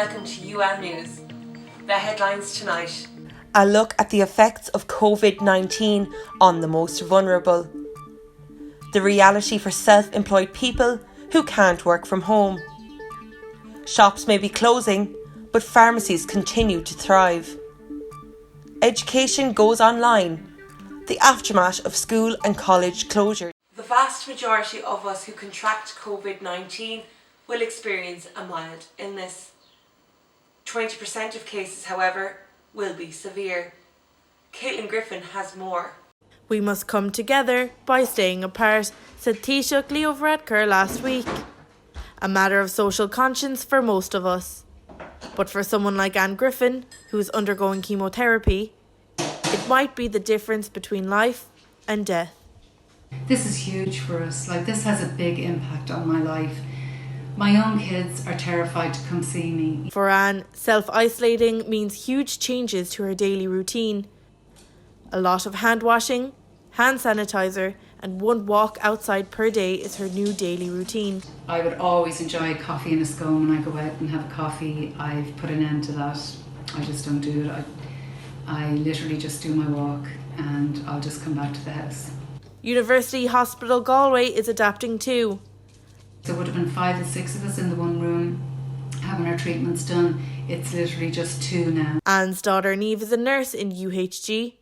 welcome to UL News. The headlines tonight. A look at the effects of COVID-19 on the most vulnerable. The reality for self-employed people who can't work from home. Shops may be closing, but pharmacies continue to thrive. Education goes online. The aftermath of school and college closures. The vast majority of us who contract COVID-19 will experience a mild illness. 20% of cases, however, will be severe. Caitlin Griffin has more. We must come together by staying apart, said Taoiseach Leo Varadkar last week. A matter of social conscience for most of us. But for someone like Anne Griffin, who is undergoing chemotherapy, it might be the difference between life and death. This is huge for us. This has a big impact on my life. My own kids are terrified to come see me. For Anne, self-isolating means huge changes to her daily routine. A lot of hand washing, hand sanitizer, and one walk outside per day is her new daily routine. I would always enjoy coffee and a scone when I go out and have a coffee. I've put an end to that. I just don't do it. I literally just do my walk and I'll just come back to the house. University Hospital Galway is adapting too. There would have been 5 and 6 of us in the one room having our treatments done. It's literally just 2 now. Anne's daughter Niamh is a nurse in UHG.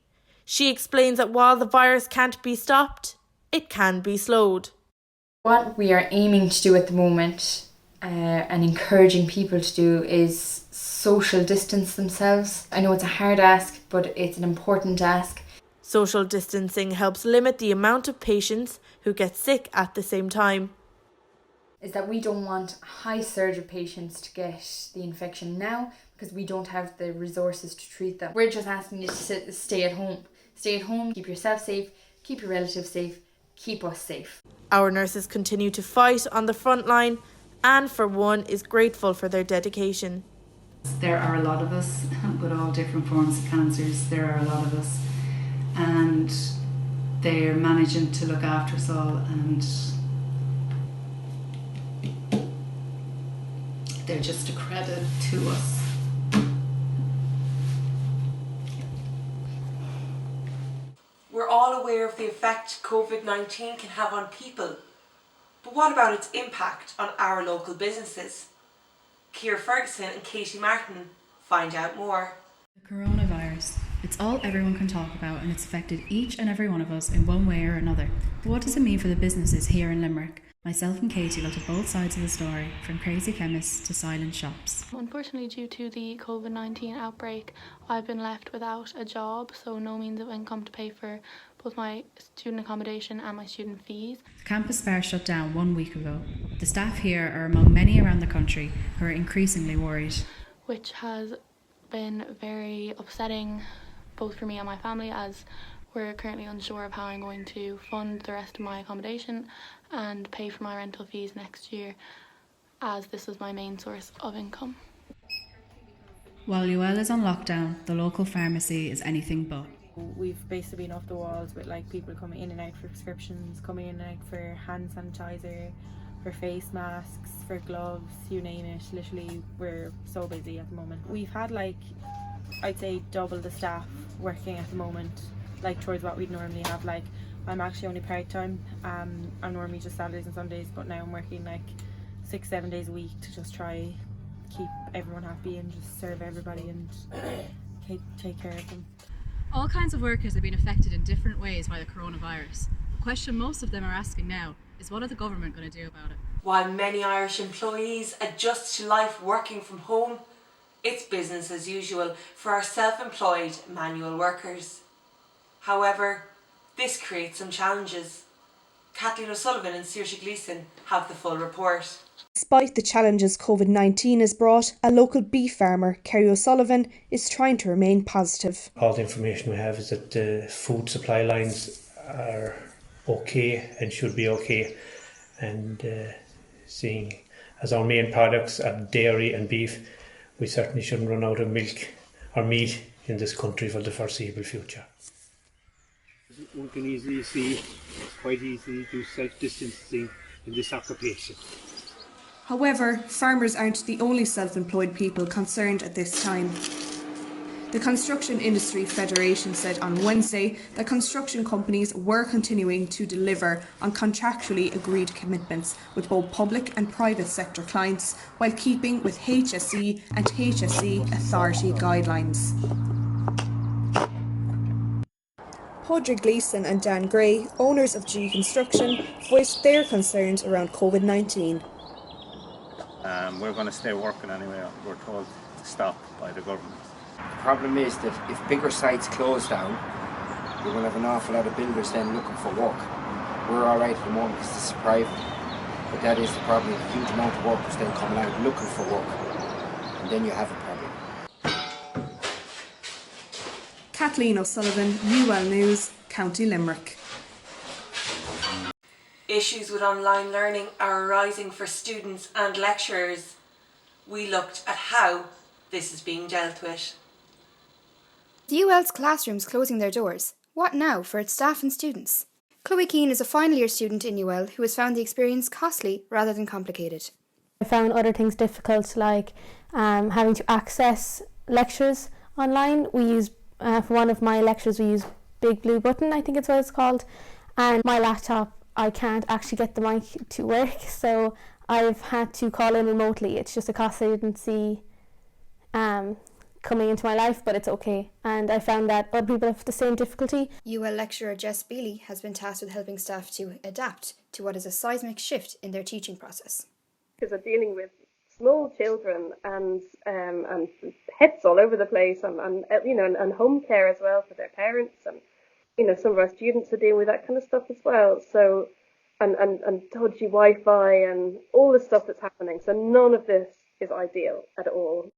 She explains that while the virus can't be stopped, it can be slowed. What we are aiming to do at the moment and encouraging people to do is social distance themselves. I know it's a hard ask, but it's an important ask. Social distancing helps limit the amount of patients who get sick at the same time. Is that we don't want a high surge of patients to get the infection now because we don't have the resources to treat them. We're just asking you to stay at home. Stay at home, keep yourself safe, keep your relatives safe, keep us safe. Our nurses continue to fight on the front line and for one is grateful for their dedication. There are a lot of us with all different forms of cancers. There are a lot of us and they're managing to look after us all and they're just a credit to us. We're all aware of the effect COVID-19 can have on people, but what about its impact on our local businesses? Ciara Ferguson and Katie Martin find out more. The coronavirus. It's all everyone can talk about and it's affected each and every one of us in one way or another. But what does it mean for the businesses here in Limerick? Myself and Katie looked at both sides of the story, from crazy chemists to silent shops. Unfortunately, due to the COVID-19 outbreak, I've been left without a job, so no means of income to pay for both my student accommodation and my student fees. The campus bar shut down 1 week ago. The staff here are among many around the country who are increasingly worried. Which has been very upsetting both for me and my family, as we're currently unsure of how I'm going to fund the rest of my accommodation and pay for my rental fees next year, as this is my main source of income. While UL is on lockdown, the local pharmacy is anything but. We've basically been off the walls with people coming in and out for prescriptions, coming in and out for hand sanitizer, for face masks, for gloves, you name it. Literally, we're so busy at the moment. We've had I'd say double the staff working at the moment, towards what we'd normally have. I'm actually only part-time. I'm normally just Saturdays and Sundays, but now I'm working 6-7 days a week to just try keep everyone happy and just serve everybody and take care of them. All kinds of workers have been affected in different ways by the coronavirus. The question most of them are asking now is, what are the government going to do about it? While many Irish employees adjust to life working from home, it's business as usual for our self-employed manual workers. However, this creates some challenges. Kathleen O'Sullivan and Saoirse Gleeson have the full report. Despite the challenges COVID-19 has brought, a local beef farmer, Kerry O'Sullivan, is trying to remain positive. All the information we have is that the food supply lines are okay and should be okay, and seeing as our main products are dairy and beef, we certainly shouldn't run out of milk or meat in this country for the foreseeable future. We can easily see it's quite easy to do self-distancing in this occupation. However, farmers aren't the only self-employed people concerned at this time. The Construction Industry Federation said on Wednesday that construction companies were continuing to deliver on contractually agreed commitments with both public and private sector clients while keeping with HSE and HSE authority guidelines. Padraig Gleeson and Dan Gray, owners of G Construction, voiced their concerns around COVID-19. We're going to stay working anyway. We're told to stop by the government. The problem is that if bigger sites close down, you're going to have an awful lot of builders then looking for work. We're all right at the moment because this is private, but that is the problem. A huge amount of workers then coming out looking for work, and then you have a problem. Kathleen O'Sullivan, UL News, County Limerick. Issues with online learning are arising for students and lecturers. We looked at how this is being dealt with. The UL's classrooms closing their doors. What now for its staff and students? Chloe Keane is a final year student in UL who has found the experience costly rather than complicated. I found other things difficult, like having to access lectures online. We use, for one of my lectures, we use Big Blue Button, I think it's what it's called. And my laptop, I can't actually get the mic to work, so I've had to call in remotely. It's just a cost I didn't see coming into my life, but it's okay. And I found that other people have the same difficulty. UL lecturer Jess Bealey has been tasked with helping staff to adapt to what is a seismic shift in their teaching process. Because they're dealing with small children and pets all over the place, and home care as well for their parents, and some of our students are dealing with that kind of stuff as well. So and dodgy Wi-Fi and all the stuff that's happening. So none of this is ideal at all.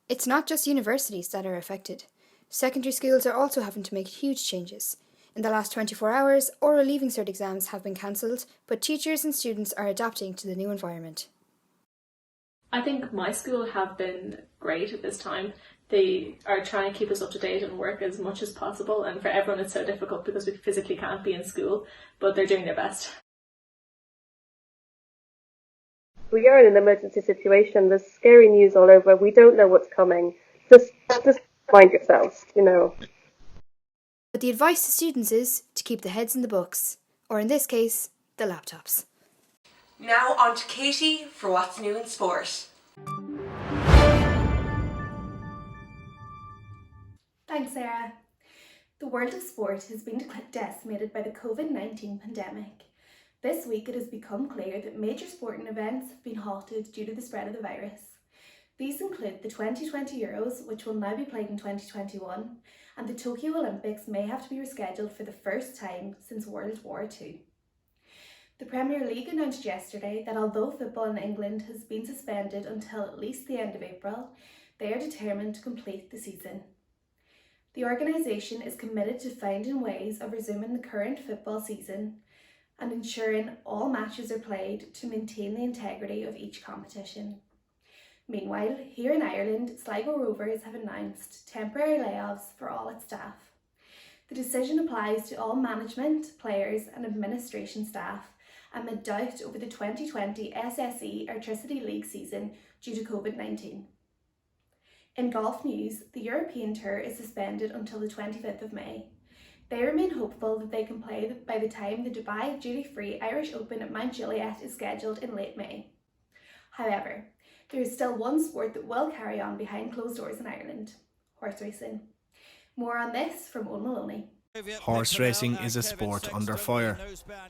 It's not just universities that are affected. Secondary schools are also having to make huge changes. In the last 24 hours, oral Leaving Cert exams have been cancelled, but teachers and students are adapting to the new environment. I think my school have been great at this time. They are trying to keep us up to date and work as much as possible, and for everyone it's so difficult because we physically can't be in school, but they're doing their best. We are in an emergency situation. There's scary news all over. We don't know what's coming. Just mind yourselves, But the advice to students is to keep their heads in the books, or in this case, the laptops. Now on to Katie for what's new in sport. Thanks, Sarah. The world of sport has been decimated by the COVID-19 pandemic. This week it has become clear that major sporting events have been halted due to the spread of the virus. These include the 2020 Euros, which will now be played in 2021, and the Tokyo Olympics may have to be rescheduled for the first time since World War II. The Premier League announced yesterday that although football in England has been suspended until at least the end of April, they are determined to complete the season. The organisation is committed to finding ways of resuming the current football season and ensuring all matches are played to maintain the integrity of each competition. Meanwhile, here in Ireland, Sligo Rovers have announced temporary layoffs for all its staff. The decision applies to all management, players and administration staff amid doubt over the 2020 SSE Electricity League season due to COVID-19. In golf news, the European Tour is suspended until the 25th of May. They remain hopeful that they can play by the time the Dubai duty-free Irish Open at Mount Juliet is scheduled in late May. However, there is still one sport that will carry on behind closed doors in Ireland: horse racing. More on this from Owen Maloney. Horse racing is a sport under fire.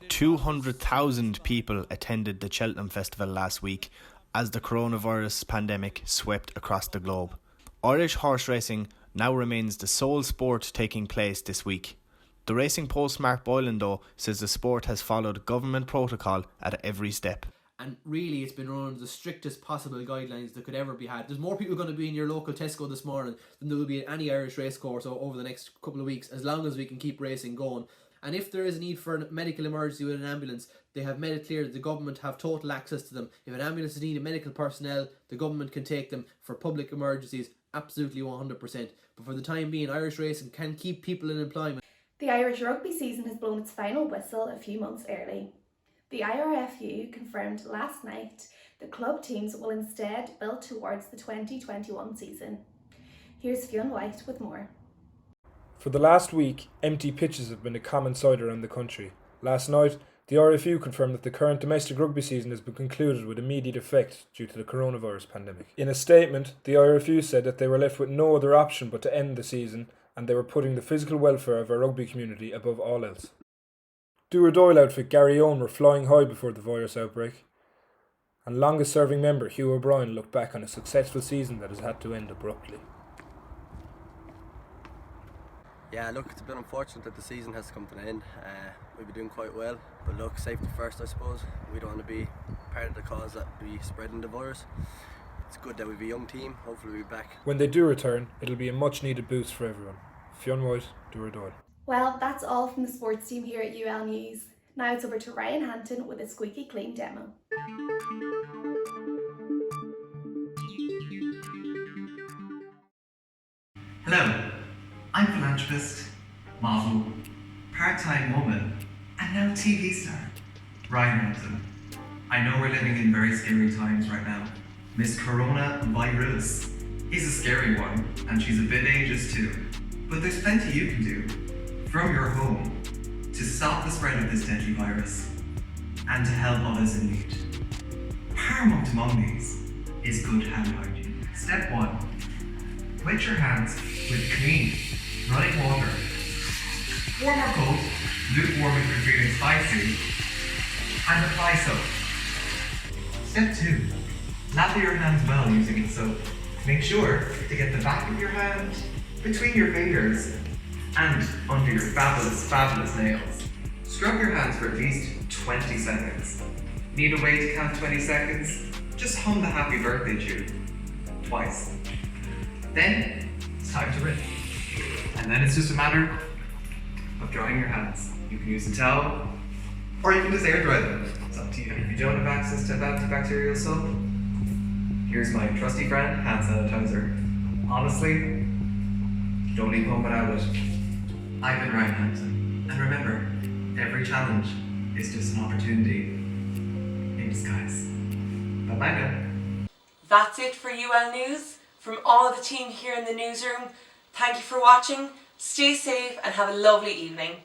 200,000 people attended the Cheltenham Festival last week as the coronavirus pandemic swept across the globe. Irish horse racing now remains the sole sport taking place this week. The Racing Post Mark Boylan, though, says the sport has followed government protocol at every step. And really it's been run under the strictest possible guidelines that could ever be had. There's more people going to be in your local Tesco this morning than there will be at any Irish racecourse over the next couple of weeks, as long as we can keep racing going. And if there is a need for a medical emergency with an ambulance, they have made it clear that the government have total access to them. If an ambulance needs medical personnel, the government can take them for public emergencies, absolutely 100%. But for the time being, Irish racing can keep people in employment. The Irish rugby season has blown its final whistle a few months early. The IRFU confirmed last night the club teams will instead build towards the 2021 season. Here's Fionn White with more. For the last week, empty pitches have been a common sight around the country. Last night, the RFU confirmed that the current domestic rugby season has been concluded with immediate effect due to the coronavirus pandemic. In a statement, the RFU said that they were left with no other option but to end the season, and they were putting the physical welfare of our rugby community above all else. Do-or-Doyle outfit Gary Owen were flying high before the virus outbreak, and longest serving member Hugh O'Brien looked back on a successful season that has had to end abruptly. Yeah, look, it's a bit unfortunate that the season has come to an end. We've been doing quite well, but look, safety first, I suppose. We don't want to be part of the cause that be spreading the virus. It's good that we've a young team, hopefully we'll be back. When they do return, it'll be a much needed boost for everyone. Fionn White, Do-or-Doyle. Well, that's all from the sports team here at UL News. Now it's over to Ryan Hampton with a squeaky clean demo. Hello, I'm philanthropist, model, part-time woman, and now TV star, Ryan Hampton. I know we're living in very scary times right now. Miss Coronavirus is a scary one, and she's a bit dangerous too. But there's plenty you can do from your home to stop the spread of this deadly virus and to help others in need. Paramount among these is good hand hygiene. Step 1. Wet your hands with clean, running water. Warm or cold, lukewarm if you're feeling spicy, and apply soap. Step 2. Lather your hands well using the soap. Make sure to get the back of your hand between your fingers and under your fabulous nails. Scrub your hands for at least 20 seconds. Need a way to count 20 seconds? Just hum the happy birthday tune. Twice. Then, it's time to rinse. And then it's just a matter of drying your hands. You can use a towel, or you can just air dry them. It's up to you. If you don't have access to antibacterial soap, here's my trusty friend, hand sanitizer. Honestly, don't leave home without it. I've been Ryan Hampton, and remember, every challenge is just an opportunity in disguise. Bye-bye now. That's it for UL News. From all the team here in the newsroom, thank you for watching, stay safe and have a lovely evening.